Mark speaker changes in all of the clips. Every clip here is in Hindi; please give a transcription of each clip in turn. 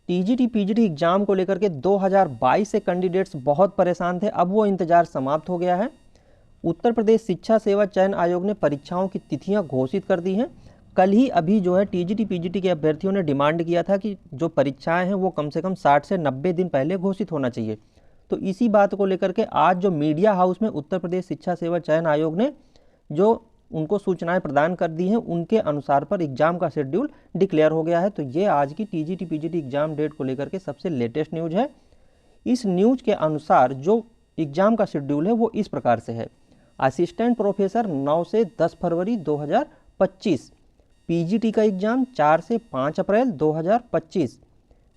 Speaker 1: टीजीटी पीजीटी एग्जाम को लेकर के 2022 से कैंडिडेट्स बहुत परेशान थे। अब वो इंतजार समाप्त हो गया है। उत्तर प्रदेश शिक्षा सेवा चयन आयोग ने परीक्षाओं की तिथियां घोषित कर दी हैं। कल ही अभी जो है टीजीटी पीजीटी के अभ्यर्थियों ने डिमांड किया था कि जो परीक्षाएं हैं वो कम से कम 60 से 90 दिन पहले घोषित होना चाहिए। तो इसी बात को लेकर के आज जो मीडिया हाउस में उत्तर प्रदेश शिक्षा सेवा चयन आयोग ने जो उनको सूचनाएं प्रदान कर दी हैं, उनके अनुसार पर एग्जाम का शेड्यूल डिक्लेयर हो गया है। तो ये आज की टीजीटी पीजीटी एग्जाम डेट को लेकर के सबसे लेटेस्ट न्यूज है। इस न्यूज के अनुसार जो एग्जाम का शेड्यूल है वो इस प्रकार से है। असिस्टेंट प्रोफेसर 9 से 10 फरवरी 2025, पीजीटी का एग्जाम 4 से 5 अप्रैल 2025,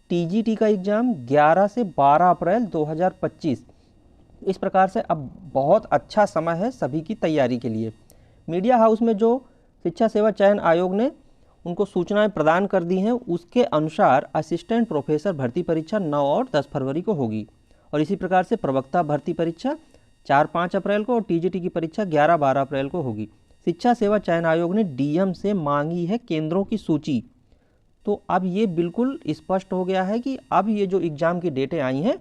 Speaker 1: टीजीटी का एग्जाम 11 से 12 अप्रैल 2025। इस प्रकार से अब बहुत अच्छा समय है सभी की तैयारी के लिए। मीडिया हाउस में जो शिक्षा सेवा चयन आयोग ने उनको सूचनाएं प्रदान कर दी हैं, उसके अनुसार असिस्टेंट प्रोफेसर भर्ती परीक्षा 9 और 10 फरवरी को होगी और इसी प्रकार से प्रवक्ता भर्ती परीक्षा 4-5 अप्रैल को और टीजीटी की परीक्षा 11-12 अप्रैल को होगी। शिक्षा सेवा चयन आयोग ने डीएम से मांगी है केंद्रों की सूची। तो अब ये बिल्कुल स्पष्ट हो गया है कि अब ये जो एग्ज़ाम की डेटें आई हैं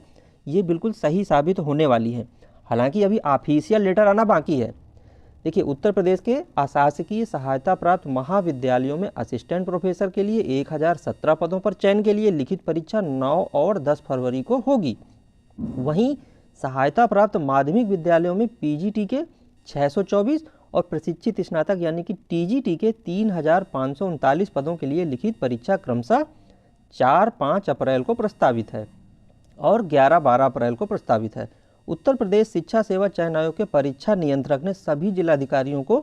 Speaker 1: ये बिल्कुल सही साबित होने वाली हैं। हालांकि अभी ऑफिशियल लेटर आना बाकी है। देखिए, उत्तर प्रदेश के अशासकीय सहायता प्राप्त महाविद्यालयों में असिस्टेंट प्रोफेसर के लिए 1017 पदों पर चयन के लिए लिखित परीक्षा 9 और 10 फरवरी को होगी। वहीं सहायता प्राप्त माध्यमिक विद्यालयों में पीजीटी के 624 और प्रशिक्षित स्नातक यानी कि टीजीटी के 3539 पदों के लिए लिखित परीक्षा क्रमशः 4-5 अप्रैल को प्रस्तावित है और 11-12 अप्रैल को प्रस्तावित है। उत्तर प्रदेश शिक्षा सेवा चयन आयोग के परीक्षा नियंत्रक ने सभी जिलाधिकारियों को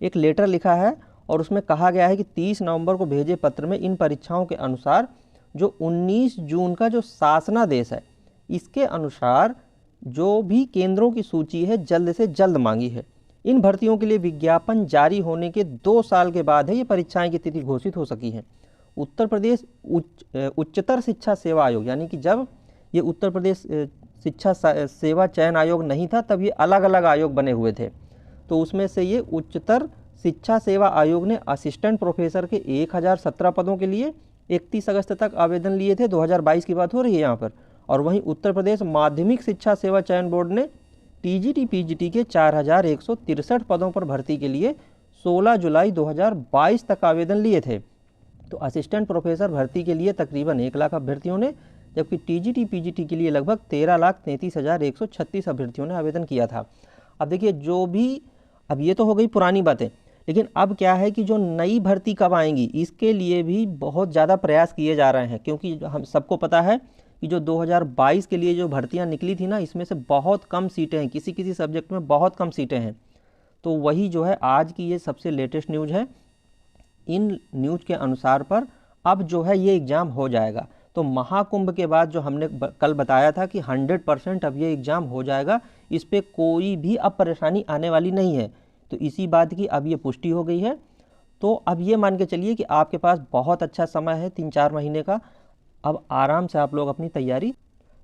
Speaker 1: एक लेटर लिखा है और उसमें कहा गया है कि 30 नवंबर को भेजे पत्र में इन परीक्षाओं के अनुसार जो 19 जून का जो शासनादेश है, इसके अनुसार जो भी केंद्रों की सूची है जल्द से जल्द मांगी है। इन भर्तियों के लिए विज्ञापन जारी होने के 2 साल के बाद है ये परीक्षाएं की तिथि घोषित हो सकी हैं। उत्तर प्रदेश उच्चतर शिक्षा सेवा आयोग, यानी कि जब ये उत्तर प्रदेश शिक्षा सेवा चयन आयोग नहीं था तब ये अलग अलग आयोग बने हुए थे। तो उसमें से ये उच्चतर शिक्षा सेवा आयोग ने असिस्टेंट प्रोफेसर के 1017 पदों के लिए 31 अगस्त तक आवेदन लिए थे। 2022 की बात हो रही है यहाँ पर। और वहीं उत्तर प्रदेश माध्यमिक शिक्षा सेवा चयन बोर्ड ने टीजीटी पीजीटी के 4163 पदों पर भर्ती के लिए 16 जुलाई 2022 तक आवेदन लिए थे। तो असिस्टेंट प्रोफेसर भर्ती के लिए तकरीबन 1 लाख अभ्यर्थियों ने, जबकि टीजीटी पीजीटी के लिए लगभग 13,33,136 अभ्यर्थियों ने आवेदन किया था। अब देखिए, जो भी अब ये तो हो गई पुरानी बातें, लेकिन अब क्या है कि जो नई भर्ती कब आएंगी इसके लिए भी बहुत ज़्यादा प्रयास किए जा रहे हैं, क्योंकि हम सबको पता है कि जो 2022 के लिए जो भर्तियां निकली थी ना, इसमें से बहुत कम सीटें हैं, किसी किसी सब्जेक्ट में बहुत कम सीटें हैं। तो वही जो है आज की ये सबसे लेटेस्ट न्यूज़ है। इन न्यूज़ के अनुसार पर अब जो है ये एग्ज़ाम हो जाएगा। तो महाकुंभ के बाद जो हमने कल बताया था कि 100% अब ये एग्ज़ाम हो जाएगा, इस पर कोई भी अब परेशानी आने वाली नहीं है। तो इसी बात की अब ये पुष्टि हो गई है। तो अब ये मान के चलिए कि आपके पास बहुत अच्छा समय है 3-4 महीने का। अब आराम से आप लोग अपनी तैयारी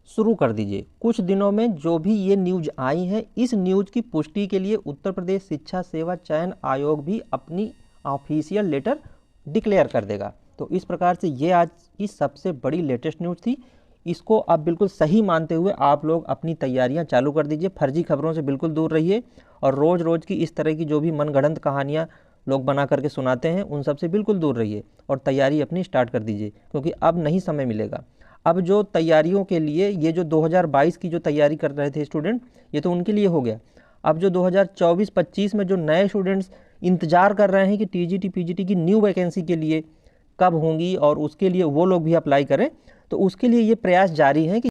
Speaker 1: शुरू कर दीजिए। कुछ दिनों में जो भी ये न्यूज़ आई है, इस न्यूज़ की पुष्टि के लिए उत्तर प्रदेश शिक्षा सेवा चयन आयोग भी अपनी ऑफिशियल लेटर डिक्लेयर कर देगा। तो इस प्रकार से ये आज की सबसे बड़ी लेटेस्ट न्यूज़ थी। इसको आप बिल्कुल सही मानते हुए आप लोग अपनी तैयारियां चालू कर दीजिए। फर्जी खबरों से बिल्कुल दूर रहिए और रोज़ रोज़ की इस तरह की जो भी मनगढ़ंत कहानियां लोग बना करके सुनाते हैं उन सब से बिल्कुल दूर रहिए और तैयारी अपनी स्टार्ट कर दीजिए, क्योंकि अब नहीं समय मिलेगा। अब जो तैयारियों के लिए ये जो 2022 की जो तैयारी कर रहे थे स्टूडेंट, ये तो उनके लिए हो गया। अब जो 2024-25 में जो नए स्टूडेंट्स इंतज़ार कर रहे हैं कि टीजीटी पीजीटी की न्यू वैकेंसी के लिए कब होंगी और उसके लिए वो लोग भी अप्लाई करें, तो उसके लिए ये प्रयास जारी है कि